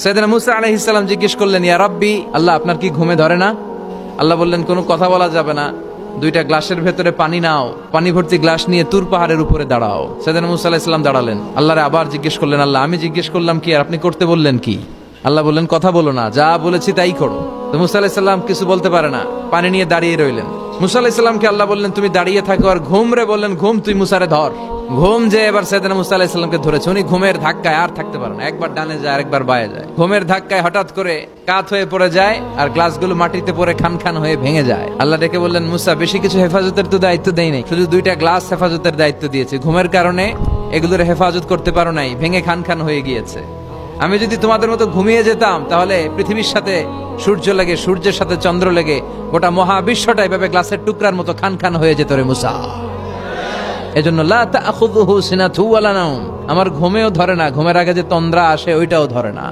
সাইয়েদনা মুসা আলাইহিস সালাম জিজ্ঞেস করলেন, ইয়া রাব্বি, আল্লাহ আপনার কি ঘুমে ধরে না? আল্লাহ বললেন, কোনো কথা বলা যাবে না, দুইটা গ্লাসের ভেতরে পানি নাও, পানি ভর্তি গ্লাস নিয়ে তুর পাহাড়ের উপরে দাঁড়াও। সাইয়েদনা মুসা আলাইহিস সালাম দাঁড়ালেন, আল্লাহরে আবার জিজ্ঞেস করলেন, আল্লাহ আমি জিজ্ঞেস করলাম কি আর আপনি করতে বললেন কি? আল্লাহ বললেন, কথা বলো না, যা বলেছি তাই করো। তো মুসা আলাইহিস সালাম কিছু বলতে পারে না, পানি নিয়ে দাঁড়িয়ে রইলেন। মুসা আলাইহিস সালামকে আল্লাহ বললেন, তুমি দাঁড়িয়ে থাকো, আর ঘুম রে বললেন, ঘুম তুই মুসারে ধর। ঘুম যে এবার সাইয়েদনা মুসা আলাইহিস সালামকে ধরেছে, উনি ঘুমের ধাক্কায় আর থাকতে পারে না, একবার ডানে যায় আরেকবার বায়ে যায়। ঘুমের ধাক্কায় হঠাৎ করে কাত হয়ে পড়ে যায়, আর গ্লাসগুলো মাটিতে পড়ে খান খান হয়ে ভেঙে যায়। আল্লাহ ডেকে বললেন, মুসা বেশি কিছু হেফাজতের তো দায়িত্ব দেই নাই, শুধু দুইটা গ্লাস হেফাজতের দায়িত্ব দিয়েছি। ঘুমের কারণে এগুলোর হেফাজত করতে পারো নাই, ভেঙে খান খান হয়ে গিয়েছে। আমি যদি তোমাদের মতো ঘুমিয়ে যেতাম, তাহলে পৃথিবীর সাথে সূর্য লেগে, সূর্যের সাথে চন্দ্র লেগে গোটা মহাবিশ্বটা এভাবে গ্লাসের টুকরার মতো খান খান হয়ে যেত রে মুসা। এজন্য লা তাখুযুহু সিনাতুন ওয়ালা নাওম, আমার ঘুমেও ধরে না, ঘুমের আগে যে তন্দ্রা আসে ওইটাও ধরে না।